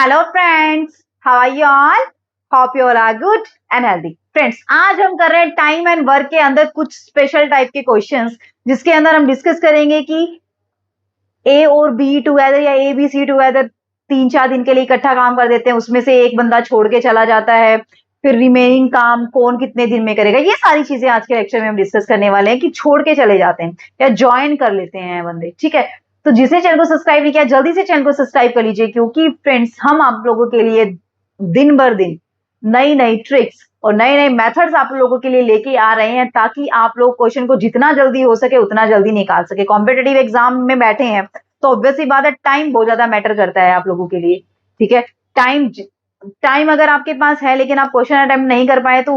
Hello friends, how are you all? Hope you all are good and healthy. Friends, आज हम कर रहे हैं टाइम एंड वर्क के अंदर कुछ स्पेशल टाइप के क्वेश्चंस, जिसके अंदर हम डिस्कस करेंगे कि ए और बी टुगेदर या ए बी सी टुगेदर 3-4 दिन के लिए इकट्ठा काम कर देते हैं, उसमें से एक बंदा छोड़ के चला जाता है, फिर रिमेनिंग काम कौन कितने दिन में करेगा। ये सारी चीजें आज के लेक्चर में हम डिस्कस करने वाले हैं कि छोड़ के चले जाते हैं या ज्वाइन कर लेते हैं बंदे। ठीक है, तो जिसने चैनल को सब्सक्राइब नहीं किया जल्दी से चैनल को सब्सक्राइब कर लीजिए, क्योंकि फ्रेंड्स हम आप लोगों के लिए दिन भर दिन नई नई ट्रिक्स और नए नए मेथड्स आप लोगों के लिए लेके आ रहे हैं, ताकि आप लोग क्वेश्चन को जितना जल्दी हो सके उतना जल्दी निकाल सके। कॉम्पिटेटिव एग्जाम में बैठे हैं तो ऑब्वियसली बात है, टाइम बहुत ज्यादा मैटर करता है आप लोगों के लिए। ठीक है, टाइम अगर आपके पास है लेकिन आप क्वेश्चन अटेम्प्ट नहीं कर पाए तो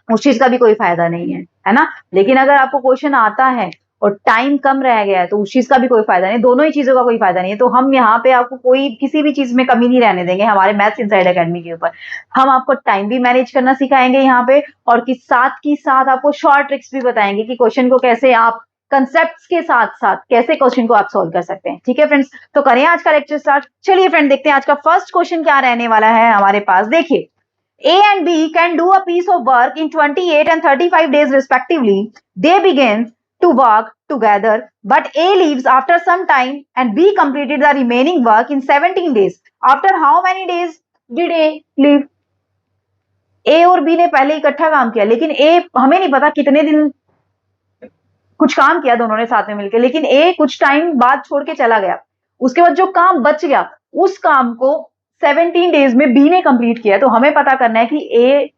उस चीज का भी कोई फायदा नहीं है ना। लेकिन अगर आपको क्वेश्चन आता है और टाइम कम रह गया है तो उस चीज का भी कोई फायदा नहीं, दोनों ही चीजों का कोई फायदा नहीं है। तो हम यहाँ पे आपको कोई किसी भी चीज में कमी नहीं रहने देंगे हमारे मैथ्स इनसाइड एकेडमी के ऊपर। हम आपको टाइम भी मैनेज करना सिखाएंगे यहाँ पे, और साथ आपको शॉर्ट ट्रिक्स भी बताएंगे कि क्वेश्चन को कैसे आप कंसेप्ट के साथ साथ कैसे क्वेश्चन को आप सोल्व कर सकते हैं। ठीक है फ्रेंड्स, तो करें आज का लेक्चर स्टार्ट। चलिए फ्रेंड, देखते हैं आज का फर्स्ट क्वेश्चन क्या रहने वाला है हमारे पास। देखिए, A and B can do a piece of work in 28 and 35 days respectively. They begin to work together, but A leaves after some time and B completed the remaining work in 17 days. After how many days did A leave? A और B ने पहले इकट्ठा काम किया, लेकिन A हमें नहीं पता कितने दिन कुछ काम किया दोनों ने साथ में मिलकर, लेकिन A कुछ टाइम बाद छोड़ के चला गया। उसके बाद जो काम बच गया उस काम को 17 डेज में बी ने कंप्लीट किया। तो हमें पता करना है कि ए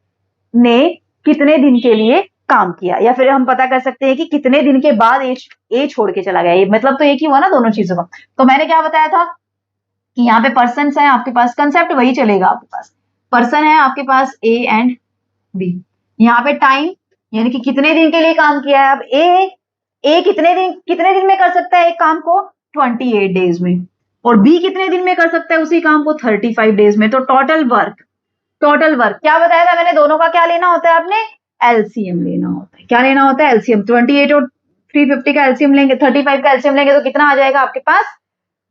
ने कितने दिन के लिए काम किया, या फिर हम पता कर सकते हैं कि कितने दिन के बाद ए छोड़ के चला गया। ये मतलब तो एक ही हुआ ना दोनों चीजों का। तो मैंने क्या बताया था कि यहाँ पे पर्सन है आपके पास, कंसेप्ट वही चलेगा आपके पास। पर्सन है आपके पास ए एंड बी, यहाँ पे टाइम यानी कि कितने दिन के लिए काम किया है। अब ए कितने दिन में कर सकता है एक काम को 28 डेज में, और बी कितने दिन में कर सकता है उसी काम को 35 डेज में। तो टोटल वर्क क्या बताया था मैंने, दोनों का क्या लेना होता है आपने, एलसीएम लेना होता है। क्या लेना होता है, एलसीएम। 28 और 350 का एलसीएम लेंगे, 35 का एलसीएम लेंगे तो कितना आ जाएगा आपके पास,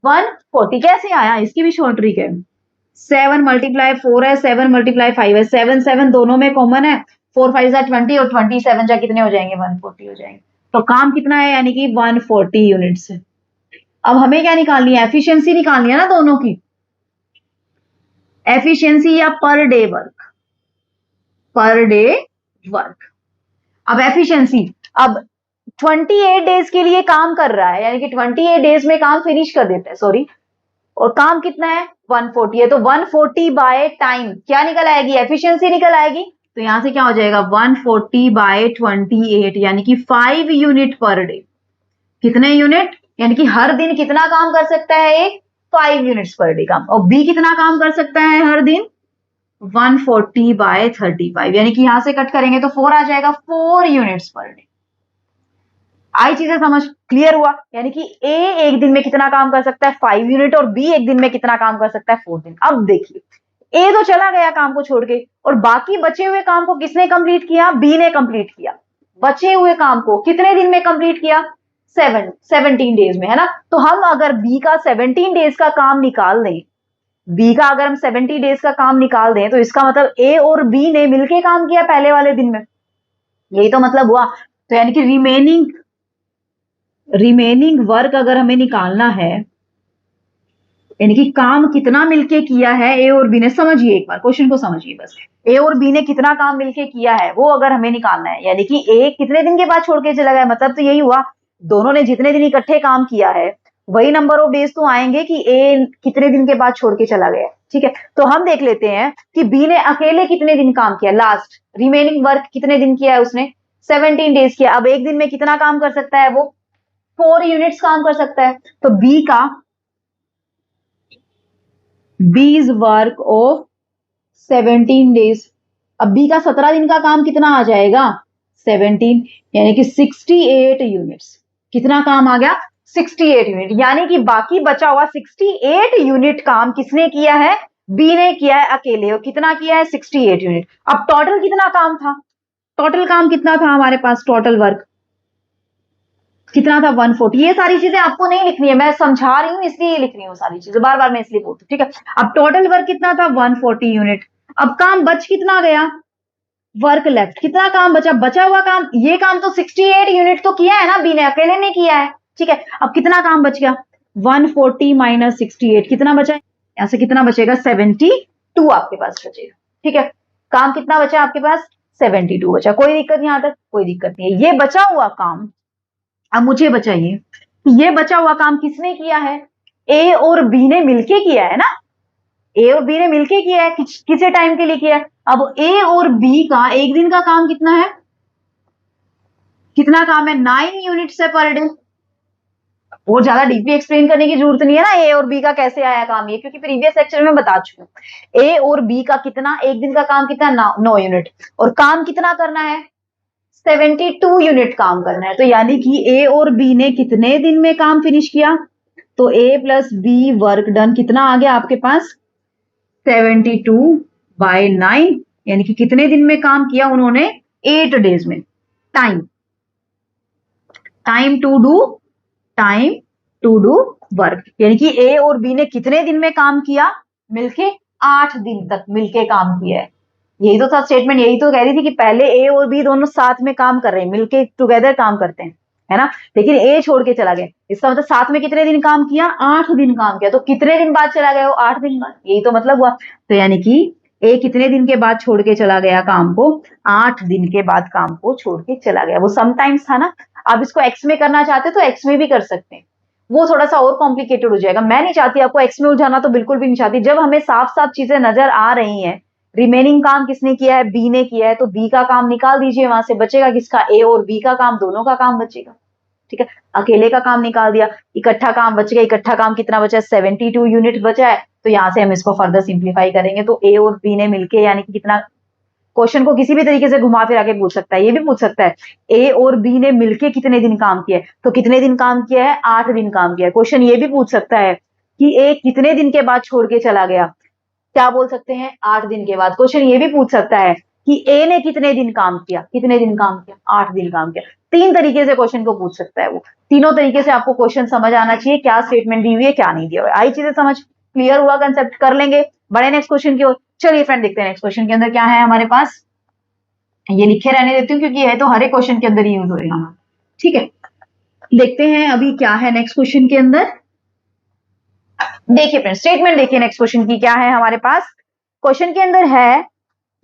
140। कैसे आया, इसकी भी शॉर्ट ट्रिक है। 7 × 4 है, 7 × 5 है, 7 दोनों में कॉमन है। 4 5 20 और 27 जा कितने हो जाएंगे, 140 हो जाएंगे। तो काम कितना है, यानी कि 140 यूनिट्स है। अब हमें क्या निकालनी है, एफिशिएंसी निकालनी है ना दोनों की, एफिशिएंसी या पर डे वर्क। अब एफिशिएंसी, अब 28 डेज के लिए काम कर रहा है, यानी कि 28 डेज में काम फिनिश कर देता है, सॉरी। और काम कितना है, 140 है। तो 140 बाय टाइम क्या निकल आएगी, एफिशिएंसी निकल आएगी। तो यहां से क्या हो जाएगा, 140 बाय 28, यानी कि 5 यूनिट पर डे। कितने यूनिट, यानी कि हर दिन कितना काम कर सकता है एक, 5 यूनिट्स पर डे काम। और बी कितना काम कर सकता है हर दिन, 140 बाय 35, यानी कि यहां से कट करेंगे तो 4 आ जाएगा, 4 यूनिट्स पर डे। आई चीजें समझ क्लियर हुआ, यानी कि ए एक दिन में कितना काम कर सकता है, 5 यूनिट, और बी एक दिन में कितना काम कर सकता है, 4 दिन। अब देखिए, ए तो चला गया काम को छोड़ के, और बाकी बचे हुए काम को किसने कंप्लीट किया, बी ने कंप्लीट किया। बचे हुए काम को कितने दिन में कंप्लीट किया, 17 डेज में, है ना। तो हम अगर बी का 17 डेज का काम निकाल दें, बी का अगर हम 70 डेज का काम निकाल दें, तो इसका मतलब ए और बी ने मिलके काम किया पहले वाले दिन में, यही तो मतलब हुआ। तो यानी कि रिमेनिंग वर्क अगर हमें निकालना है, यानी कि काम कितना मिलके किया है ए और बी ने, समझिए एक बार क्वेश्चन को समझिए बस। ए और बी ने कितना काम मिलके किया है वो अगर हमें निकालना है, यानी कि ए कितने दिन के बाद छोड़ के चला गया, मतलब तो यही हुआ दोनों ने जितने दिन इकट्ठे काम किया है वही नंबर ऑफ डेज तो आएंगे कि ए कितने दिन के बाद छोड़ के चला गया। ठीक है, तो हम देख लेते हैं कि बी ने अकेले कितने दिन काम किया, लास्ट रिमेनिंग वर्क कितने दिन किया है उसने, 17 डेज किया। अब एक दिन में कितना काम कर सकता है वो, 4 यूनिट्स काम कर सकता है। तो बीज वर्क ऑफ 17 डेज। अब बी का 17 दिन का काम कितना आ जाएगा, 17, यानी कि 68 यूनिट्स। कितना काम आ गया, 68 यूनिट, यानी कि बाकी बचा हुआ 68 यूनिट काम किसने किया है, बी ने किया है अकेले। और कितना किया है, 68 यूनिट। अब टोटल कितना काम था, टोटल काम कितना था हमारे पास, टोटल वर्क कितना था 140। ये सारी चीजें आपको नहीं लिखनी है, मैं समझा रही हूँ इसलिए लिख रही हूँ सारी चीजें, बार बार मैं इसलिए बोलती हूँ, ठीक है। अब टोटल वर्क कितना था 140 यूनिट। अब काम बच कितना गया, वर्क लेफ्ट, कितना काम बचा, बचा हुआ काम, ये काम तो 68 यूनिट तो किया है ना बी ने, अकेले ने किया है, ठीक है। अब कितना काम बच गया, 140 माइनस 68, कितना बचा, यहां से कितना बचेगा 72 आपके पास बचेगा, ठीक है। काम कितना बचा आपके पास, 72 बचा, कोई दिक्कत यहां तक, कोई दिक्कत नहीं है। ये बचा हुआ काम, अब मुझे बताइए ये बचा हुआ काम किसने किया है, ए और बी ने मिलके किया है ना, ए और बी ने मिलके किया है, किसी टाइम के लिए किया है। अब ए और बी का एक दिन का काम कितना है, कितना काम है, 9 यूनिट्स है पर डे। और ज्यादा डीपली एक्सप्लेन करने की जरूरत नहीं है ना ए और बी का कैसे आया काम, ये क्योंकि प्रीवियस लेक्चर में बता चुकी हूँ। ए और बी का कितना, एक दिन का काम कितना, 9 यूनिट, और काम कितना करना है, 72 यूनिट काम करना है। तो यानी कि ए और बी ने कितने दिन में काम फिनिश किया, तो A plus B work done कितना आ गया आपके पास, 72/9, यानी कि कितने दिन में काम किया उन्होंने, 8 डेज में। Time time to do time to do work, यानी कि ए और बी ने कितने दिन में काम किया, मिलके 8 दिन तक मिलके काम किया है। यही तो था स्टेटमेंट, यही तो कह रही थी कि पहले ए और बी दोनों साथ में काम कर रहे हैं, मिलके टुगेदर काम करते हैं, है ना। लेकिन ए छोड़ के चला गया, इसका मतलब साथ में कितने दिन काम किया, 8 दिन काम किया। तो कितने दिन बाद चला गया वो, 8 दिन बाद, यही तो मतलब हुआ। तो यानी कि ए कितने दिन के बाद छोड़ के चला गया काम को, 8 दिन के बाद काम को छोड़ के चला गया। वो समटाइम्स था ना, आप इसको एक्स में करना चाहते तो एक्स में भी कर सकते हैं, वो थोड़ा सा और कॉम्प्लिकेटेड हो जाएगा। मैं नहीं चाहती आपको एक्स में उलझाना, तो बिल्कुल भी नहीं चाहती। जब हमें साफ साफ चीजें नजर आ रही हैं, रिमेनिंग काम किसने किया है, बी ने किया है, तो बी का काम निकाल दीजिए, वहां से बचेगा किसका, ए और बी का काम, दोनों का काम बचेगा, ठीक है। अकेले का काम निकाल दिया, इकट्ठा काम बच गया, इकट्ठा काम कितना बचा है, 72 यूनिट बचा है। तो यहां से हम इसको फर्दर सिंप्लीफाई करेंगे, तो ए और बी ने मिलके यानी कि कितना, क्वेश्चन को किसी भी तरीके से घुमा फिरा के पूछ सकता है, ये भी पूछ सकता है ए और बी ने मिलके कितने दिन काम किया है, तो कितने दिन काम किया है, 8 दिन काम किया है। क्वेश्चन ये भी पूछ सकता है कि ए कितने दिन के बाद छोड़ के चला गया, क्या बोल सकते हैं, 8 दिन के बाद। क्वेश्चन ये भी पूछ सकता है कि ए ने कितने दिन काम किया, कितने दिन काम किया, 8 दिन काम किया। 3 तरीके से क्वेश्चन को पूछ सकता है वो, तीनों तरीके से आपको क्वेश्चन समझ आना चाहिए, क्या स्टेटमेंट दी हुई है, क्या नहीं दिया हुआ है। आई चीजें समझ, क्लियर हुआ, कंसेप्ट कर लेंगे, बड़े नेक्स्ट क्वेश्चन की ओर। चलिए फ्रेंड देखते हैं नेक्स्ट क्वेश्चन के अंदर क्या है हमारे पास, ये लिखे रहने देती हूँ क्योंकि ये तो हर एक क्वेश्चन के अंदर यूज होगा, ठीक है। देखते हैं अभी क्या है नेक्स्ट क्वेश्चन के अंदर। देखिए फ्रेंड स्टेटमेंट देखिए नेक्स्ट क्वेश्चन की क्या है हमारे पास। क्वेश्चन के अंदर है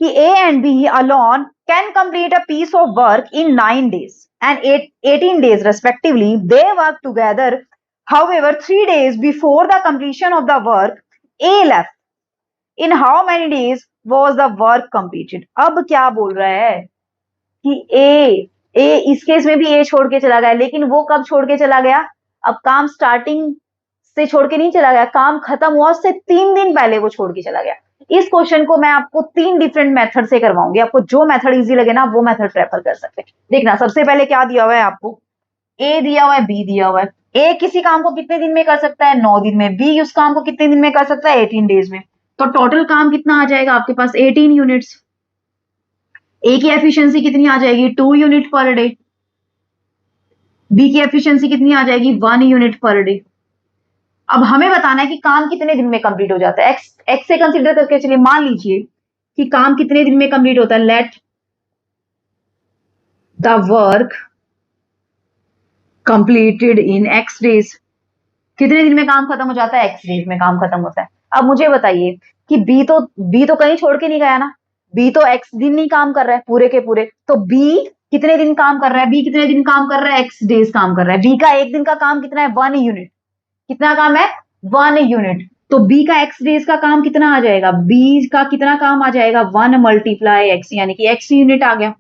कि A and B alone can complete a piece of work in 9 days and 18 days respectively. They work together. However, 3 days before the completion of the work, A left. In how many days was the work completed? अब क्या बोल रहा है कि ए इस case में भी ए छोड़ के चला गया, लेकिन वो कब छोड़ के चला गया, अब काम स्टार्टिंग से छोड़ के नहीं चला गया, काम खत्म हुआ उससे 3 दिन पहले वो छोड़ के चला गया। इस क्वेश्चन को मैं आपको 3 डिफरेंट मेथड से करवाऊंगी, आपको जो मेथड इजी लगे ना वो मेथड प्रेफर कर सकते हैं। देखना सबसे पहले क्या दिया हुआ है आपको, ए दिया हुआ है, बी दिया हुआ है। ए किसी काम को कितने दिन में कर सकता है, 9 दिन में। बी उस काम को कितने दिन में कर सकता है, 18 डेज में। तो टोटल काम कितना आ जाएगा आपके पास, 18 यूनिट्स। ए की एफिशिएंसी कितनी आ जाएगी, 2 यूनिट पर डे। बी की एफिशिएंसी कितनी आ जाएगी, 1 यूनिट पर डे। अब हमें बताना है कि काम कितने दिन में कंप्लीट हो जाता है, एक्स से कंसीडर करके चलिए, मान लीजिए कि काम कितने दिन में कंप्लीट होता है। Let the work completed in x days, कितने दिन में काम खत्म हो जाता है, एक्स डेज में काम खत्म होता है। अब मुझे बताइए कि बी तो कहीं छोड़ के नहीं गया ना, बी तो एक्स दिन नहीं काम कर रहा है पूरे के पूरे, तो बी कितने दिन काम कर रहा है, बी कितने दिन काम कर रहा है, एक्स डेज काम कर रहा है। बी का एक दिन का काम कितना है, 1 यूनिट। कितना काम है, 1 यूनिट। तो बी का एक्स डेज का काम कितना आ जाएगा, बी का कितना काम आ जाएगा, 1 मल्टीप्लाई एक्स, यानी कि एक्स यूनिट आ गया,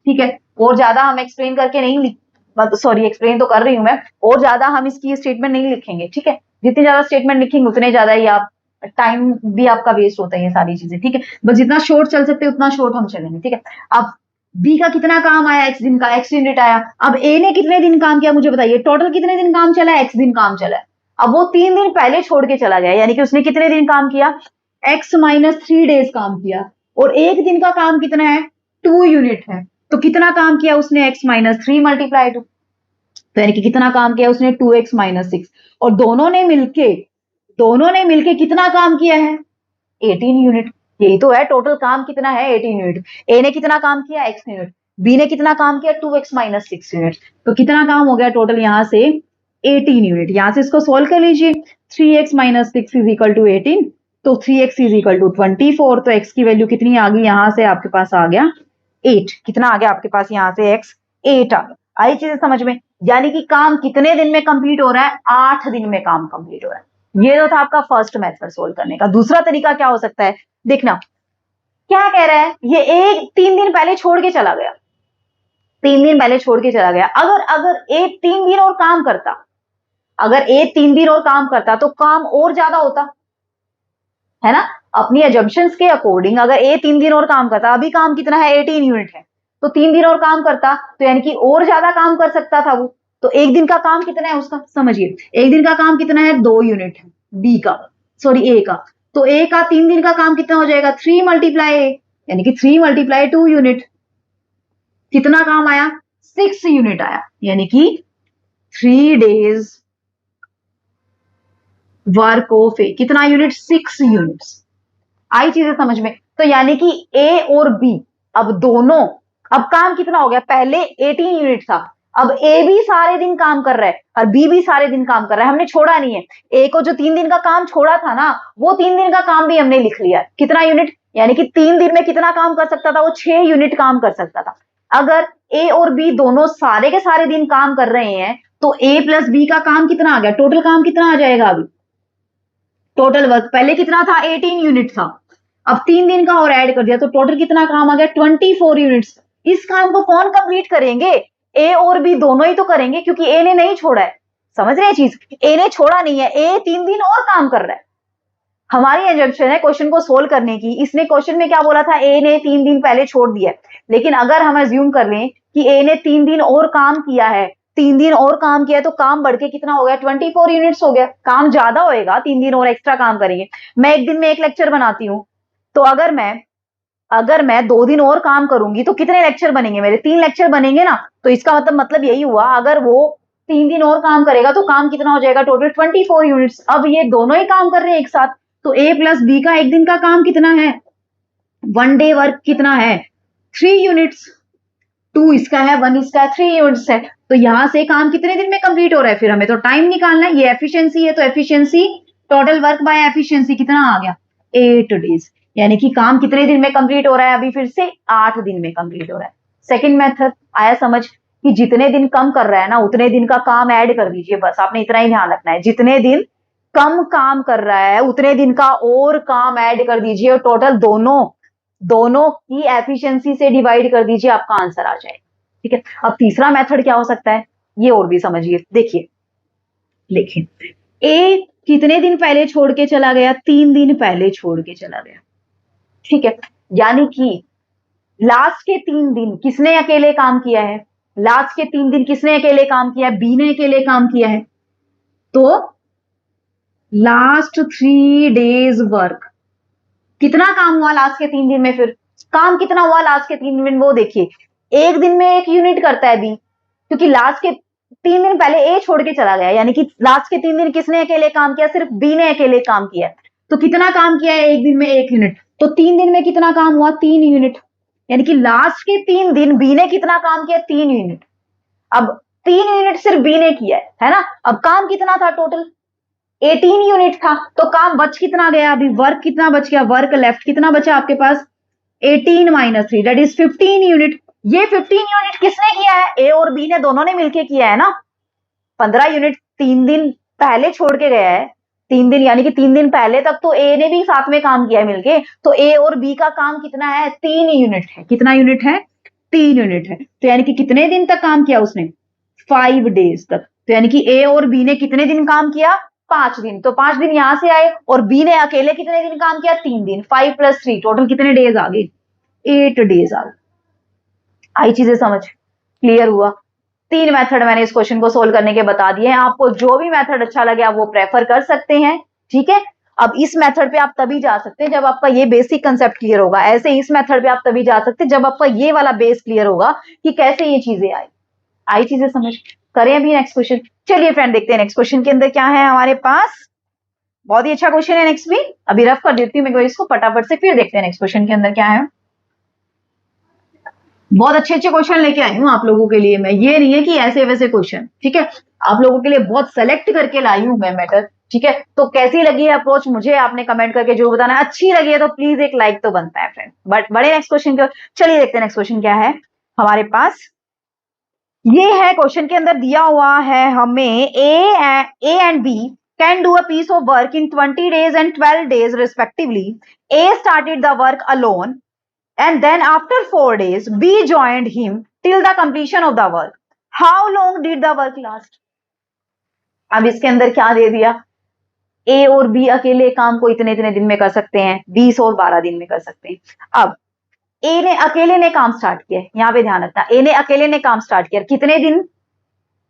ठीक है। और ज्यादा हम एक्सप्लेन करके नहीं सॉरी एक्सप्लेन तो कर रही हूं मैं, और ज्यादा हम इसकी स्टेटमेंट नहीं लिखेंगे, ठीक है। जितनी ज्यादा स्टेटमेंट लिखेंगे उतने ज्यादा ही आप टाइम भी आपका वेस्ट होता है, ये सारी चीजें, ठीक है। बस जितना शॉर्ट चल सकते उतना शॉर्ट हम चलेंगे, ठीक है। अब बी का कितना काम आया, एक्स दिन का, एक्स यूनिट आया। अब ए ने कितने दिन काम किया मुझे बताइए, टोटल कितने दिन काम चला, एक्स दिन काम चला है। अब वो 3 दिन पहले छोड़ के चला गया, यानी कि उसने कितने दिन काम किया, एक्स माइनस 3 डेज काम किया, और एक दिन का काम कितना है, 2 यूनिट है। तो कितना काम किया उसने, एक्स माइनस 3 मल्टीप्लाई 2, तो यानी कि कितना काम किया उसने 2x माइनस 6, और दोनों ने मिलके कितना काम किया है 18 यूनिट। यही तो है टोटल काम कितना है 18 यूनिट। ए ने कितना काम किया x यूनिट, बी ने कितना काम किया 2x माइनस 6 यूनिट। तो कितना काम हो गया टोटल यहाँ से 18 यूनिट। यहां से इसको सोल्व कर लीजिए, 3x minus 6 is equal to 18, तो 3x इज इक्वल टू 24। तो x की वैल्यू कितनी आ गई यहां से आपके पास आ गया 8। कितना आ गया आपके पास यहाँ से x 8 आ गया। आई चीजें समझ में, यानी कि काम कितने दिन में कंप्लीट हो रहा है 8 दिन में काम कंप्लीट हो रहा है। ये तो था आपका फर्स्ट मेथड सोल्व करने का। दूसरा तरीका क्या हो सकता है, देखना क्या कह रहा है, ये एक 3 दिन पहले छोड़ के चला गया, 3 दिन पहले छोड़ के चला गया। अगर ए 3 दिन और काम करता, अगर ए 3 दिन और काम करता तो काम और ज्यादा होता है ना। अपनी एजम्पशंस के अकॉर्डिंग अगर ए 3 दिन और काम करता, अभी काम कितना है 18 यूनिट है, तो 3 दिन और काम करता तो यानी कि और ज्यादा काम कर सकता था वो। तो एक दिन का काम कितना है उसका समझिए, एक दिन का काम कितना है 2 यूनिट है बी का, सॉरी ए का। तो ए का 3 दिन का काम कितना हो जाएगा 3 मल्टीप्लाई ए, यानी कि 3 मल्टीप्लाई 2 यूनिट। कितना काम आया 6 यूनिट आया, यानी कि 3 डेज वर्क ऑफ ए, कितना यूनिट 6 यूनिट्स। आई चीजें समझ में। तो यानी कि ए और बी अब दोनों, अब काम कितना हो गया, पहले 18 यूनिट था, अब ए भी सारे दिन काम कर रहा है और बी भी सारे दिन काम कर रहा है, हमने छोड़ा नहीं है। ए को जो 3 दिन का काम छोड़ा था ना, वो 3 दिन का काम भी हमने लिख लिया। कितना यूनिट, यानी कि 3 दिन में कितना काम कर सकता था वो 6 यूनिट काम कर सकता था। अगर ए और बी दोनों सारे के सारे दिन काम कर रहे हैं तो ए प्लस बी का काम कितना आ गया, टोटल काम कितना आ जाएगा, अभी टोटल वर्क पहले कितना था 18 यूनिट था, अब 3 दिन का और ऐड कर दिया तो टोटल कितना काम आ गया 24 यूनिट्स। इस काम को कौन कंप्लीट करेंगे, ए और बी दोनों ही तो करेंगे, क्योंकि ए ने नहीं छोड़ा है। समझ रहे हैं चीज, ए ने छोड़ा नहीं है, ए 3 दिन और काम कर रहा है। हमारी एजम्पशन है क्वेश्चन को सोल्व करने की, इसने क्वेश्चन में क्या बोला था ए ने 3 दिन पहले छोड़ दिया, लेकिन अगर हम एज्यूम कर लें कि ए ने 3 दिन और काम किया है, 3 दिन और काम किया तो काम बढ़ के कितना हो गया 24 यूनिट्स हो गया। काम ज्यादा होएगा, 3 दिन और एक्स्ट्रा काम करेंगे। मैं एक दिन में एक लेक्चर बनाती हूँ, तो अगर मैं 2 दिन और काम करूंगी तो कितने लेक्चर बनेंगे मेरे, 3 लेक्चर बनेंगे ना। तो इसका मतलब यही हुआ, अगर वो 3 दिन और काम करेगा तो काम कितना हो जाएगा टोटल 24 यूनिट्स। अब ये दोनों ही काम कर रहे हैं एक साथ, तो ए प्लस बी का एक दिन का काम कितना है, 1 डे वर्क कितना है 3 यूनिट्स, 2 इसका है 1 इसका है 3 यूनिट्स है। तो यहां से काम कितने दिन में कंप्लीट हो रहा है, फिर हमें तो टाइम निकालना है। ये एफिशिएंसी है तो efficiency total work by efficiency कितना आ गया 8 डेज, यानी कि काम कितने दिन में कंप्लीट हो रहा है, अभी फिर से 8 दिन में कंप्लीट हो रहा है। सेकंड मेथड आया समझ, कि जितने दिन कम कर रहा है ना उतने दिन का काम ऐड कर दीजिए, बस आपने इतना ही ध्यान रखना है। जितने दिन कम काम कर रहा है उतने दिन का और काम ऐड कर दीजिए और टोटल दोनों की एफिशिएंसी से डिवाइड कर दीजिए, आपका आंसर आ जाएगा। ठीक है, अब तीसरा मेथड क्या हो सकता है, ये और भी समझिए। देखिए ए कितने दिन पहले छोड़ के चला गया, 3 दिन पहले छोड़ के चला गया। ठीक है, यानी कि लास्ट के 3 दिन किसने अकेले काम किया है, लास्ट के 3 दिन किसने अकेले काम किया है, बी ने अकेले काम किया है। तो लास्ट 3 डेज वर्क, कितना काम हुआ लास्ट के 3 दिन में, फिर काम कितना हुआ लास्ट के 3 दिन में वो देखिए। एक दिन में 1 यूनिट करता है बी, क्योंकि लास्ट के 3 दिन पहले ए छोड़ के चला गया, यानी कि लास्ट के 3 दिन किसने अकेले काम किया, सिर्फ बी ने अकेले काम किया। तो कितना काम किया है एक दिन में 1 यूनिट, तो 3 दिन में कितना काम हुआ 3 यूनिट, यानी कि लास्ट के 3 दिन बी ने कितना काम किया 3 यूनिट। अब 3 यूनिट सिर्फ बी ने किया है ना। अब काम कितना था टोटल 18 यूनिट था, तो काम बच कितना गया, अभी वर्क कितना बच गया, वर्क लेफ्ट कितना बचा आपके पास 18 माइनस 3 दैट इज 15 यूनिट। ये 15 यूनिट किसने किया है, ए और बी ने दोनों ने मिलके किया है ना। 15 यूनिट 3 दिन पहले छोड़ के गया है, 3 दिन यानी कि 3 दिन पहले तक तो ए ने भी साथ में काम किया है मिलके, तो ए और बी का काम कितना है 3 यूनिट है। कितना यूनिट है 3 यूनिट है। तो यानी कि कितने दिन तक काम किया उसने 5 डेज तक। तो यानी कि ए और बी ने कितने दिन काम किया 5 दिन, तो 5 दिन यहां से आए, और बी ने अकेले कितने दिन काम किया 3 दिन, 5 + 3 टोटल कितने डेज आ गए 8 डेज आ गए। आई चीजें समझ, क्लियर हुआ। 3 मेथड मैंने इस क्वेश्चन को सोल्व करने के बता दिए हैं, आपको जो भी मेथड अच्छा लगे आप वो प्रेफर कर सकते हैं। ठीक है, अब इस मेथड पे आप तभी जा सकते हैं जब आपका ये बेसिक कंसेप्ट क्लियर होगा, ऐसे इस मेथड पे आप तभी जा सकते हैं जब आपका ये वाला बेस क्लियर होगा कि कैसे ये चीजें आई चीजें समझ। करें अभी नेक्स्ट क्वेश्चन। चलिए फ्रेंड देखते हैं नेक्स्ट क्वेश्चन के अंदर क्या है हमारे पास। बहुत ही अच्छा क्वेश्चन है नेक्स्ट भी, अभी रफ कर देती हूँ मैं इसको फटाफट से, फिर देखते हैं नेक्स्ट क्वेश्चन के अंदर क्या है। बहुत अच्छे अच्छे क्वेश्चन लेके आई हूँ आप लोगों के लिए मैं, ये नहीं है कि ऐसे वैसे क्वेश्चन, ठीक है, आप लोगों के लिए बहुत सेलेक्ट करके लाई हूँ मैं मैटर, ठीक है। तो कैसी लगी है अप्रोच मुझे आपने कमेंट करके जो बताना है, अच्छी लगी है तो प्लीज एक लाइक तो बनता है फ्रेंड। बट बड़े नेक्स्ट क्वेश्चन के, चलिए देखते हैं नेक्स्ट क्वेश्चन क्या है हमारे पास। ये है क्वेश्चन के अंदर दिया हुआ है हमें, A and B can do a piece of work in 20 days and 12 days respectively. A started the work alone and then after 4 days B joined him till the completion of the work. How long did the work last? अब इसके अंदर क्या दे दिया, A और B अकेले काम को इतने इतने दिन में कर सकते हैं, 20 और 12 दिन में कर सकते हैं। अब ए ने अकेले ने काम स्टार्ट किया, यहां पे ध्यान रखना, ए ने अकेले ने काम स्टार्ट किया, कितने दिन,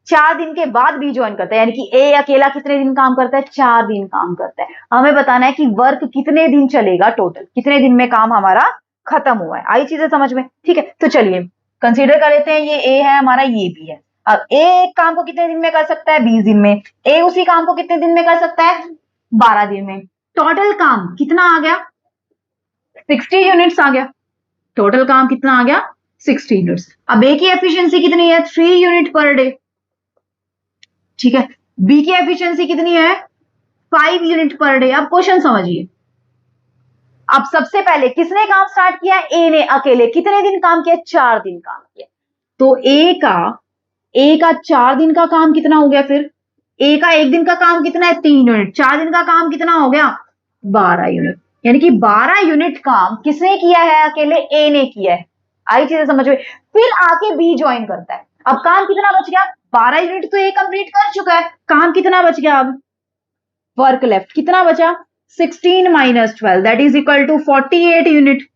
4 दिन के बाद बी ज्वाइन करता है, यानी कि ए अकेला कितने दिन काम करता है, 4 दिन काम करता है। हमें बताना है कि वर्क कितने दिन चलेगा, टोटल कितने दिन में काम हमारा खत्म हुआ है। आई चीजें समझ में, ठीक है। तो चलिए कंसीडर कर लेते हैं, ये ए है हमारा, ये बी है। अब ए एक काम को कितने दिन में कर सकता है, 20 दिन में। ए उसी काम को कितने दिन में कर सकता है, 12 दिन में। टोटल काम कितना आ गया, 60 यूनिट्स आ गया। टोटल काम कितना आ गया, 60 यूनिट्स। अब ए की एफिशिएंसी कितनी है, 3 यूनिट पर डे, ठीक है। बी की एफिशिएंसी कितनी है, 5 यूनिट पर डे। अब क्वेश्चन समझिए, अब सबसे पहले किसने काम स्टार्ट किया, ए ने अकेले, कितने दिन काम किया, 4 दिन काम किया। तो ए का 4 दिन का काम कितना हो गया, फिर ए का 1 दिन का काम कितना है, 3 यूनिट, 4 दिन का काम कितना हो गया, 12 यूनिट। यानी कि 12 यूनिट काम किसने किया है, अकेले ए ने किया है। आई चीजें समझ में। फिर आके बी ज्वाइन करता है, अब काम कितना बच गया, 12 यूनिट तो ए कंप्लीट कर चुका है, काम कितना बच गया, अब वर्क लेफ्ट कितना बचा, 16 minus 12 that is equal to 48 unit,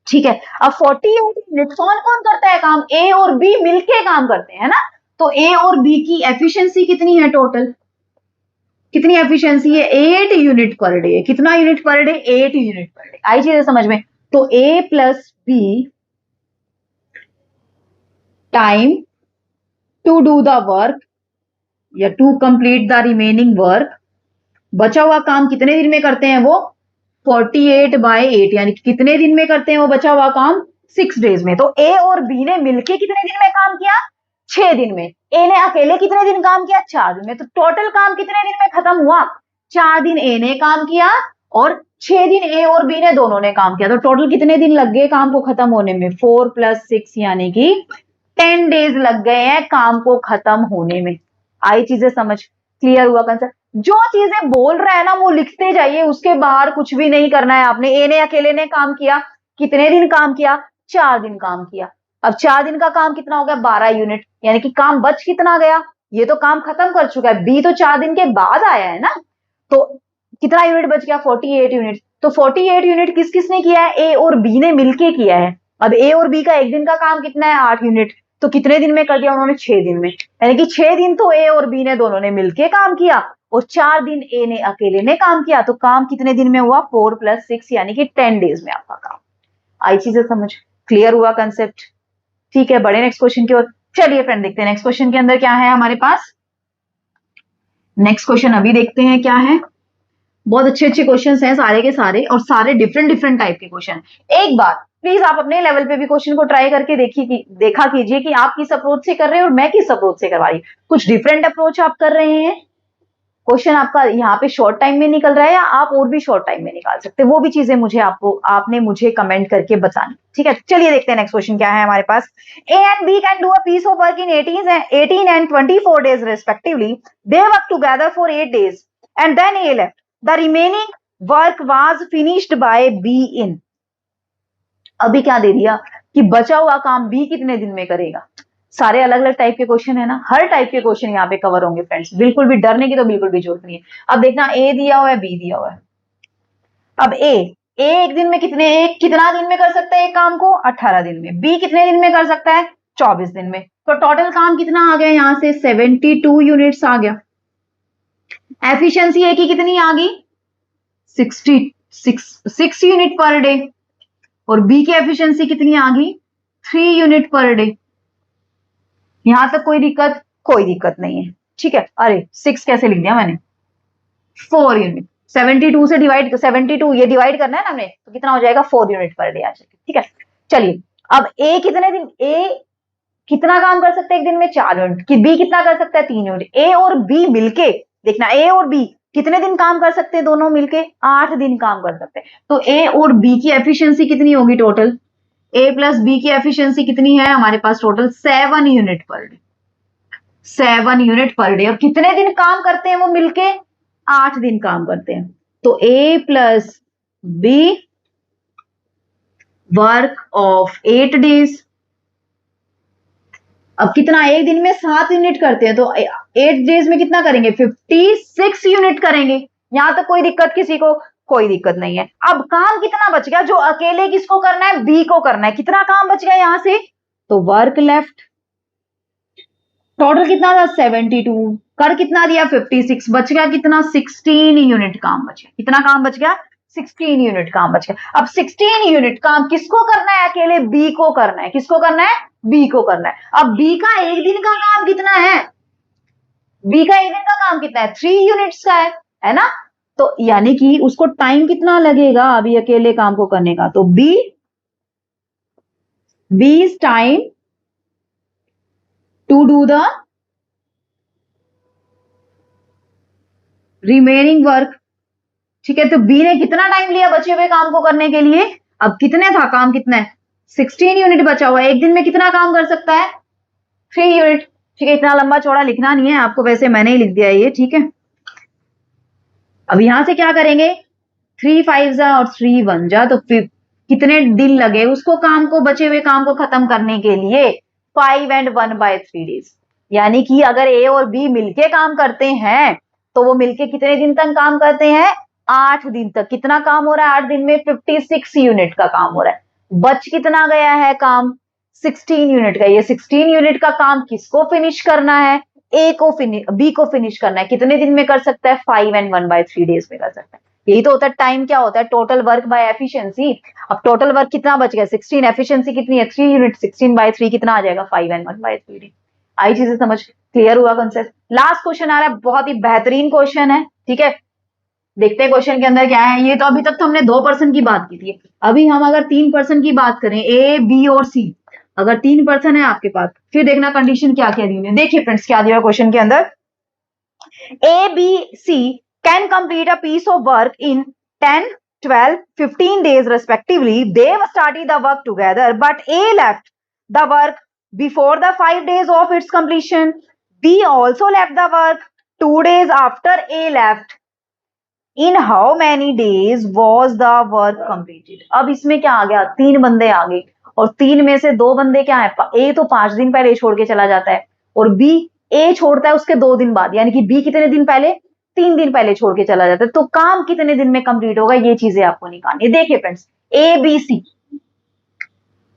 ठीक है। अब 48 यूनिट कौन कौन करता है काम, ए और बी मिलके काम करते हैं ना। तो ए और बी की एफिशिएंसी कितनी है, टोटल कितनी एफिशिएंसी है, 8 यूनिट पर डे। कितना unit per day, 8 unit per day. आई चीजें समझ में। तो A plus B time to do the work या to complete the remaining work, बचा हुआ काम कितने दिन में करते हैं वो, 48/8, यानी कितने दिन में करते हैं वो बचा हुआ काम, 6 डेज में। तो ए और बी ने मिलके कितने दिन में काम किया, 6 दिन में। ए ने अकेले कितने दिन काम किया, 4 दिन में। तो टोटल काम कितने दिन में खत्म हुआ, 4 दिन ए ने काम किया और 6 दिन ए और बी ने दोनों ने काम किया। तो टोटल कितने दिन लग गए काम को खत्म होने में, 4 + 6 यानी कि 10 डेज लग गए हैं काम को खत्म होने में। आई चीजें समझ, क्लियर हुआ कंसेप्ट। जो चीजें बोल रहा है ना वो लिखते जाइए, उसके बाहर कुछ भी नहीं करना है आपने। ए ने अकेले ने काम किया, कितने दिन काम किया, 4 दिन काम किया। अब 4 दिन का काम कितना हो गया, 12 यूनिट, यानी कि काम बच कितना गया, ये तो काम खत्म कर चुका है, बी तो 4 दिन के बाद आया है ना। तो कितना यूनिट बच गया, 48 यूनिट। तो 48 यूनिट किस किसने किया है, ए और बी ने मिलके किया है। अब ए और बी का 1 दिन का काम कितना है, 8 यूनिट। तो कितने दिन में कर दिया उन्होंने, 6 दिन में। यानी कि 6 दिन तो ए और बी ने दोनों ने मिलके काम किया और 4 दिन ए ने अकेले ने काम किया। तो काम कितने दिन में हुआ, 4 + 6 यानी कि 10 डेज में आपका काम। आई चीजें समझ, क्लियर हुआ कंसेप्ट, ठीक है। बड़े नेक्स्ट क्वेश्चन की ओर चलिए फ्रेंड, देखते हैं नेक्स्ट क्वेश्चन के अंदर क्या है हमारे पास। नेक्स्ट क्वेश्चन अभी देखते हैं क्या है। बहुत अच्छे अच्छे क्वेश्चंस हैं सारे के सारे, और सारे डिफरेंट डिफरेंट टाइप के क्वेश्चन। एक बार प्लीज आप अपने लेवल पे भी क्वेश्चन को ट्राई करके देखा कीजिए कि आप किस अप्रोच से कर रहे हैं और मैं किस अप्रोच से करवा रही हूँ। कुछ डिफरेंट अप्रोच आप कर रहे हैं, क्वेश्चन आपका यहाँ पे शॉर्ट टाइम में निकल रहा है, या आप और भी शॉर्ट टाइम में निकाल सकते हैं, वो भी चीजें आपने मुझे कमेंट करके बतानी, ठीक है। चलिए देखते हैं नेक्स्ट क्वेश्चन क्या है हमारे पास। A and B can do a piece of work in 18 and 24 days respectively. They worked together for 8 days and then A left. The remaining work was finished by B in. अभी क्या दे दिया कि बचा हुआ काम बी कितने दिन में करेगा। सारे अलग अलग टाइप के क्वेश्चन है ना, हर टाइप के क्वेश्चन यहाँ पे कवर होंगे फ्रेंड्स, बिल्कुल भी डरने की तो बिल्कुल भी जरूरत नहीं है। अब देखना, ए दिया हुआ है, बी दिया हुआ है। अब ए एक दिन में कितना दिन में कर सकता है एक काम को, 18 दिन में। बी कितने दिन में कर सकता है, 24 दिन में। तो टोटल काम कितना आ गया यहाँ से, 72 यूनिट्स आ गया। एफिशिएंसी ए की कितनी आ गई, 6 यूनिट पर डे, और बी की एफिशिएंसी कितनी आ गई, 3 यूनिट पर डे। यहां तक कोई दिक्कत, कोई दिक्कत नहीं है, ठीक है। अरे 6 कैसे लिख दिया मैंने, 4 यूनिट। 72 से डिवाइड, 72 ये डिवाइड करना है ना हमने, तो कितना हो जाएगा 4 यूनिट पर डे आ जाएगा, ठीक है। चलिए अब ए कितने दिन, ए कितना काम कर सकते हैं एक दिन में, 4 यूनिट, कि बी कितना कर सकता है 3 यूनिट। ए और बी मिलके, देखना ए और बी कितने दिन काम कर सकते हैं, दोनों मिलके 8 दिन काम कर सकते हैं। तो ए और बी की एफिशिएंसी कितनी होगी टोटल, ए प्लस बी की एफिशिएंसी कितनी है हमारे पास total 7 unit per day, 7 unit per day. और कितने दिन काम करते हैं वो मिलके, 8 दिन काम करते हैं। तो A plus B work of 8 days. अब कितना, एक दिन में 7 यूनिट करते हैं, तो 8 डेज में कितना करेंगे, 56 यूनिट करेंगे। यहां तक कोई दिक्कत किसी को, कोई दिक्कत नहीं है। अब काम कितना बच गया, जो अकेले किसको करना है, बी को करना है। कितना काम बच गया यहां से, तो वर्क लेफ्ट टोटल कितना था 72, कर कितना दिया 56, बच गया कितना 16 यूनिट काम बच गया। कितना काम बच गया, 16 यूनिट काम बच गया। अब 16 यूनिट काम किसको करना है, अकेले बी को करना है। किसको करना है, बी को करना है। अब बी का एक दिन का काम कितना है, बी का एक दिन का काम कितना है, 3 यूनिट्स का है ना। तो यानी कि उसको टाइम कितना लगेगा अभी अकेले काम को करने का, तो B's time to do the remaining work, ठीक है। तो बी ने कितना टाइम लिया बचे हुए काम को करने के लिए, अब कितने था काम, कितना है 16 यूनिट बचा हुआ है। एक दिन में कितना काम कर सकता है, 3 यूनिट, ठीक है। इतना लंबा चौड़ा लिखना नहीं है आपको, वैसे मैंने ही लिख दिया है ये, ठीक है। अब यहां से क्या करेंगे, 3 5 जा और 3 1 जा, तो कितने दिन लगे उसको काम को, बचे हुए काम को खत्म करने के लिए, 5 and 1/3 डेज। यानी कि अगर ए और बी मिलके काम करते हैं तो वो मिलके कितने दिन तक काम करते हैं, 8 दिन तक। कितना काम हो रहा है 8 दिन में, 56 यूनिट का काम हो रहा है। बच कितना गया है काम, 16 यूनिट का। ये 16 यूनिट का काम किसको फिनिश करना है, ए को फिनिश, बी को फिनिश करना है। कितने दिन में कर सकता है, 5 and 1/3 डेज में कर सकता है। यही तो होता है टाइम, क्या होता है, टोटल वर्क बाय एफिशिएंसी। अब टोटल वर्क कितना बच गया 16, एफिशिएंसी कितनी है 3 यूनिट, 16/3 कितना आ जाएगा 5 and 1/3 डेज। आई चीजें समझ, क्लियर हुआ कॉन्सेप्ट। लास्ट क्वेश्चन आ रहा है, बहुत ही बेहतरीन क्वेश्चन है, ठीक है। देखते हैं क्वेश्चन के अंदर क्या है। ये तो अभी तक तो हमने 2% की बात की थी, अभी हम अगर 3% की बात करें, ए बी और सी, अगर 3% है आपके पास, फिर देखना कंडीशन क्या क्या दी है। देखिए फ्रेंड्स क्या दिया क्वेश्चन के अंदर, A B C can complete a piece of work in 10, 12, 15 days respectively. They started the work together, but A left the work before the 5 days of its completion. B also left the work 2 days after A left. In how many days was the work completed? अब इसमें क्या आ गया, 3 बंदे आ गए और 3 में से 2 बंदे क्या है, A तो 5 दिन पहले छोड़ के चला जाता है और B A छोड़ता है उसके 2 दिन बाद, यानी कि B कितने दिन पहले, 3 दिन पहले छोड़ के चला जाता है। तो काम कितने दिन में कंप्लीट होगा, ये चीजें आपको निकालनी है। देखिए friends, A B C,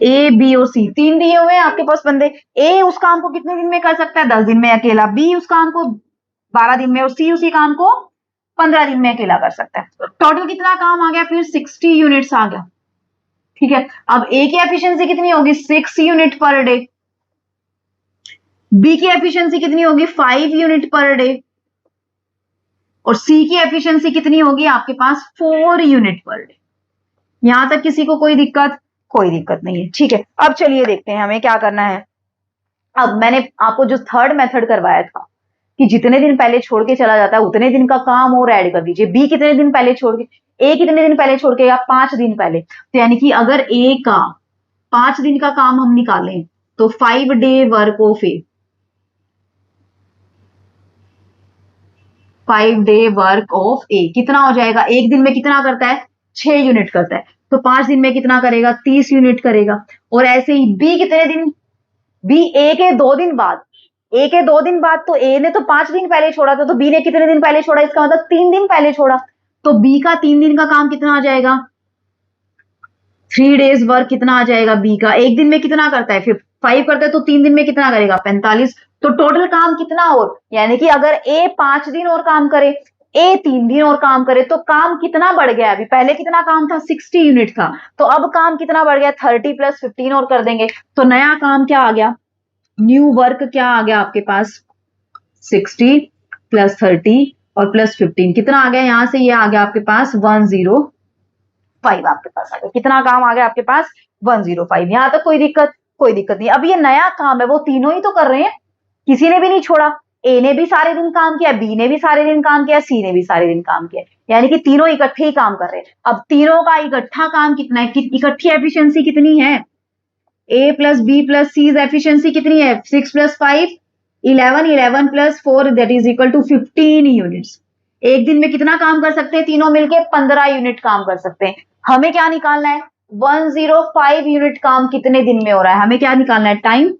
A B और सी 3 दिए हुए हैं आपके पास बंदे। ए उस काम को कितने दिन में कर सकता है, 10 दिन में अकेला। बी उस काम को 12 दिन में और सी उसी काम को 15 दिन में अकेला कर सकता है। टोटल कितना काम आ गया फिर 60 यूनिट्स आ गया, ठीक है। अब ए की एफिशिएंसी कितनी होगी 6 यूनिट पर डे, बी की एफिशिएंसी कितनी होगी 5 यूनिट पर डे और सी की एफिशिएंसी कितनी होगी आपके पास 4 यूनिट पर डे। यहां तक किसी को कोई दिक्कत, कोई दिक्कत नहीं है, ठीक है। अब चलिए देखते हैं हमें क्या करना है। अब मैंने आपको जो थर्ड मेथड करवाया था कि जितने दिन पहले छोड़ के चला जाता है उतने दिन का काम और ऐड कर दीजिए। बी कितने दिन पहले छोड़ के, ए कितने दिन पहले छोड़ के, या 5 दिन पहले। तो यानी कि अगर ए का 5 दिन का काम हम निकालें तो 5 day work of A, 5 day work of A कितना हो जाएगा, एक दिन में कितना करता है 6 यूनिट करता है, तो 5 दिन में कितना करेगा 30 यूनिट करेगा। और ऐसे ही बी कितने दिन, बी ए के 2 दिन बाद, ए के 2 दिन बाद, तो ए ने तो 5 दिन पहले छोड़ा था, तो बी ने कितने दिन पहले छोड़ा, इसका मतलब 3 दिन पहले छोड़ा। तो बी का 3 दिन का काम कितना आ जाएगा, 3 डेज वर्क कितना आ जाएगा बी का। एक दिन में कितना करता है, फिर 5 करता है तो 3 दिन में कितना करेगा 45। तो टोटल काम कितना और, यानी कि अगर ए 5 दिन और काम करे, ए 3 दिन और काम करे, तो काम कितना बढ़ गया। अभी पहले कितना काम था 60 यूनिट था, तो अब काम कितना बढ़ गया 30 + 15 और कर देंगे, तो नया काम क्या आ गया, न्यू वर्क क्या आ गया आपके पास 60 प्लस 30 और प्लस 15 कितना आ गया यहाँ से, ये आ गया आपके पास 105 आपके पास आ गया। कितना काम आ गया आपके पास 105। यहाँ तक कोई दिक्कत नहीं। अब ये नया काम है, वो तीनों ही तो कर रहे हैं, किसी ने भी नहीं छोड़ा। ए ने भी सारे दिन काम किया, बी ने भी सारे दिन काम किया, सी ने भी सारे दिन काम किया, यानी कि तीनों इकट्ठे ही काम कर रहे हैं। अब तीनों का इकट्ठा काम कितना है, इकट्ठी एफिशिएंसी कितनी है, A plus B plus C efficiency कितनी है, 6 plus 5 11, 11 plus 4 that is equal to 15 units. एक दिन में कितना काम कर सकते हैं तीनों मिलके, 15 यूनिट काम कर सकते हैं। हमें क्या निकालना है, 105 यूनिट काम कितने दिन में हो रहा है, हमें क्या निकालना है, टाइम।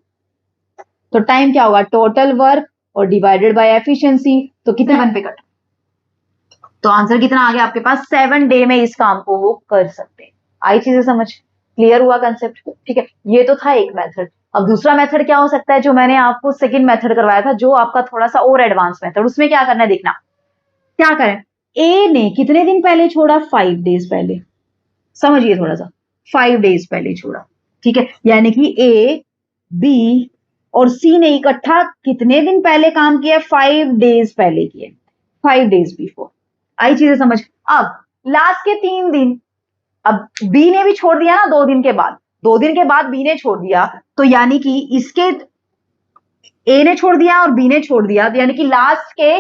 तो टाइम क्या होगा, टोटल वर्क और डिवाइडेड बाय एफिशिएंसी, तो कितने वन पे कट, तो आंसर कितना आ गया आपके पास, 7 डे में इस काम को वो कर सकते हैं। आई चीजें समझ, क्लियर हुआ कंसेप्ट, ठीक है। ये तो था एक मेथड। अब दूसरा मेथड क्या हो सकता है, जो मैंने आपको सेकंड मेथड करवाया था, जो आपका थोड़ा सा और एडवांस मेथड, उसमें क्या करना है देखना। क्या करें, ए ने कितने दिन पहले छोड़ा, 5 डेज पहले, समझिए थोड़ा सा, 5 डेज पहले छोड़ा, ठीक है। यानी कि ए, बी और सी ने इकट्ठा कितने दिन पहले काम किया, 5 डेज पहले किए, 5 डेज बिफोर। आई चीजें समझ। अब लास्ट के 3 दिन, अब बी ने भी छोड़ दिया ना 2 दिन के बाद, 2 दिन के बाद बी ने छोड़ दिया, तो यानी कि इसके ए ने छोड़ दिया और बी ने छोड़ दिया, तो यानी कि लास्ट के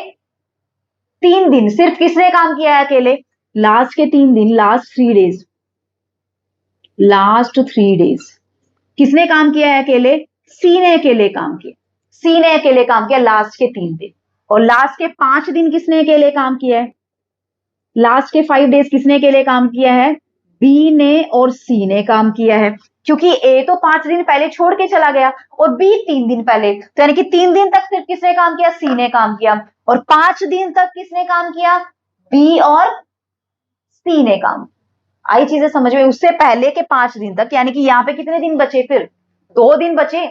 3 दिन सिर्फ किसने काम किया है अकेले, लास्ट के 3 दिन, लास्ट 3 डेज, लास्ट 3 डेज किसने काम किया है अकेले, सी ने अकेले काम किया, सी ने अकेले काम किया लास्ट के 3 दिन। और लास्ट के 5 दिन किसने अकेले काम किया है, लास्ट के 5 डेज किसने अकेले काम किया है, बी ने और सी ने काम किया है, क्योंकि ए तो 5 दिन पहले छोड़ के चला गया और बी 3 दिन पहले, तो यानी कि 3 दिन तक सिर्फ किसने काम किया, सी ने काम किया, और 5 दिन तक किसने काम किया, बी और सी ने काम। आई चीजें समझ में, उससे पहले के 5 दिन तक, यानी कि यहाँ पे कितने दिन बचे, फिर 2 दिन बचे।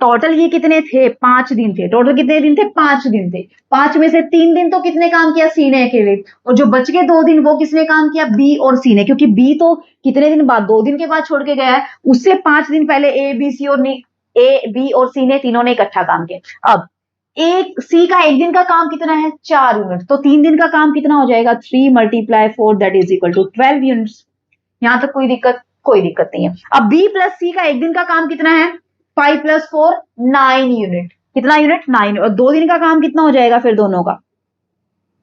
टोटल ये कितने थे, 5 दिन थे, टोटल कितने दिन थे, 5 दिन थे। 5 में से 3 दिन तो किसने काम किया, सी ने अकेले, और जो बच गए 2 दिन वो किसने काम किया, बी और सी ने, क्योंकि बी तो कितने दिन बाद, 2 दिन के बाद छोड़ के गया है, उससे 5 दिन पहले ए बी सी और ए बी और सी ने तीनों ने इकट्ठा काम किया। अब एक सी का एक दिन का काम कितना है, 4 यूनिट, तो 3 दिन का काम कितना हो जाएगा, 3 × 4 that is equal to 12 units. यहां तक कोई दिक्कत नहीं है। अब बी प्लस सी का एक दिन का काम कितना है, 5 + 4 9 यूनिट, कितना यूनिट, 9, और 2 दिन का काम कितना हो जाएगा फिर दोनों का,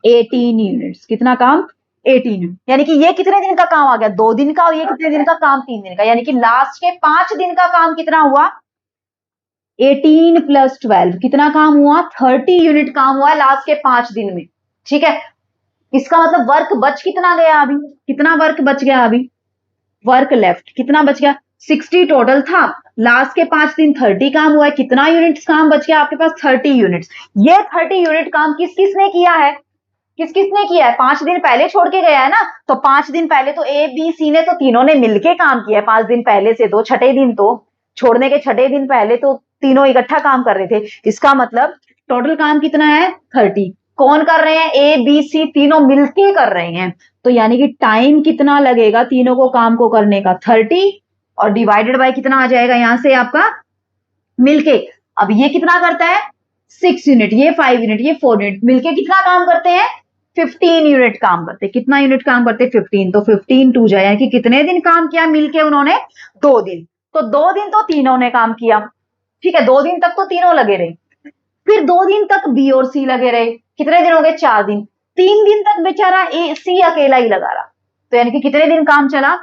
18 यूनिट्स। कितना काम, 18 यूनिट, यानी कि ये कितने दिन का काम आ गया, 2 दिन का, और ये कितने दिन का काम, 3 दिन का, यानी कि लास्ट के 5 दिन का काम कितना हुआ, 18 + 12 कितना काम हुआ, 30 यूनिट काम हुआ लास्ट के 5 दिन में, ठीक है। इसका मतलब वर्क बच कितना गया अभी, कितना वर्क बच गया अभी, वर्क लेफ्ट कितना बच गया, 60 टोटल था, लास्ट के 5 दिन 30 काम हुआ है, कितना यूनिट्स काम बच गया आपके पास, 30 यूनिट्स। ये 30 यूनिट काम किस किसने किया है, किस किसने किया है, 5 दिन पहले छोड़ के गया है ना, तो 5 दिन पहले तो ए बी सी ने, तो तीनों ने मिलके काम किया है 5 दिन पहले से, तो छठे दिन तो छोड़ने के छठे दिन पहले तो तीनों इकट्ठा काम कर रहे थे। इसका मतलब टोटल काम कितना है, 30। कौन कर रहे हैं, ए बी सी तीनों मिलके कर रहे हैं, तो यानी कि टाइम कितना लगेगा तीनों को काम को करने का, 30, और डिवाइडेड बाय कितना आ जाएगा यहां से आपका मिलके। अब ये कितना करता है, 6 यूनिट, ये 5 यूनिट, ये 4 यूनिट, मिलके कितना काम करते हैं, 15 यूनिट काम करते हैं। कितना यूनिट काम करते हैं, 15, तो 15 2 जाए, यानी कि कितने दिन काम किया मिलके उन्होंने, 2 दिन। तो 2 दिन तो तीनों ने काम किया, ठीक है, 2 दिन तक तो तीनों लगे रहे, फिर 2 दिन तक बी और सी लगे रहे, कितने दिन हो गए, 4 दिन। 3 दिन तक बेचारा ए सी अकेला ही लगा रहा, तो यानी कि कितने दिन काम चला,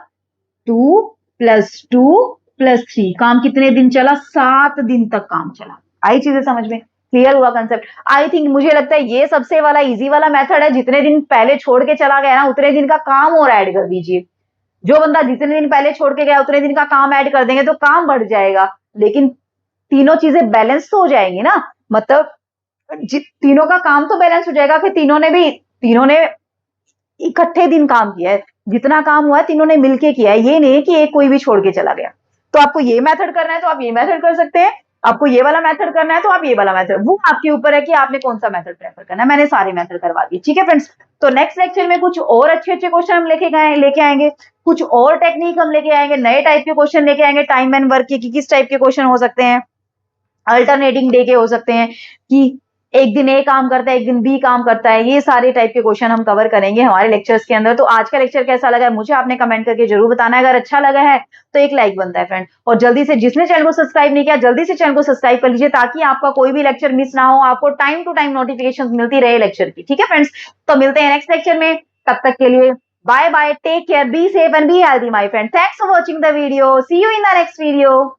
2 + 2 + 3, काम कितने दिन चला, 7 दिन तक काम चला। आई चीजें समझ में, क्लियर हुआ कंसेप्ट। आई थिंक, मुझे लगता है ये सबसे वाला इजी वाला मेथड है, जितने दिन पहले छोड़ के चला गया ना उतने दिन का काम और ऐड कर दीजिए। जो बंदा जितने दिन पहले छोड़ के गया उतने दिन का काम ऐड कर देंगे तो काम बढ़ जाएगा, लेकिन तीनों चीजें बैलेंस तो हो जाएंगी ना, मतलब तीनों का काम तो बैलेंस हो जाएगा कि तीनों ने इकट्ठे दिन काम किया है, जितना काम हुआ है तीनों ने मिलके किया है, ये नहीं कि एक कोई भी छोड़ के चला गया। तो आपको ये मेथड करना है तो आप ये मेथड कर सकते हैं, आपको ये वाला मेथड करना है तो आप ये वाला मेथड, वो आपके ऊपर है कि आपने कौन सा मेथड प्रेफर करना है। मैंने सारे मेथड करवा दिए, ठीक है फ्रेंड्स। तो नेक्स्ट लेक्चर में कुछ और अच्छे क्वेश्चन हम लेके आएंगे, कुछ और टेक्निक हम लेके आएंगे, नए टाइप के क्वेश्चन लेके आएंगे, टाइम एंड वर्क के किस टाइप के क्वेश्चन हो सकते हैं, अल्टरनेटिंग डे के हो सकते हैं, कि एक दिन ए काम करता है, एक दिन बी काम करता है, ये सारे टाइप के क्वेश्चन हम कवर करेंगे हमारे लेक्चर्स के अंदर। तो आज का लेक्चर कैसा लगा है मुझे आपने कमेंट करके जरूर बताना है। अगर अच्छा लगा है तो एक लाइक बनता है फ्रेंड, और जल्दी से जिसने चैनल को सब्सक्राइब नहीं किया जल्दी से चैनल को सब्सक्राइब कर लीजिए, ताकि आपका कोई भी लेक्चर मिस ना हो, आपको टाइम टू टाइम नोटिफिकेशन मिलती रहे लेक्चर की। ठीक है फ्रेंड्स, तो मिलते हैं नेक्स्ट लेक्चर में, तब तक के लिए bye bye, take care, be safe and be healthy my friend. Thanks for watching the video, see you in the next video.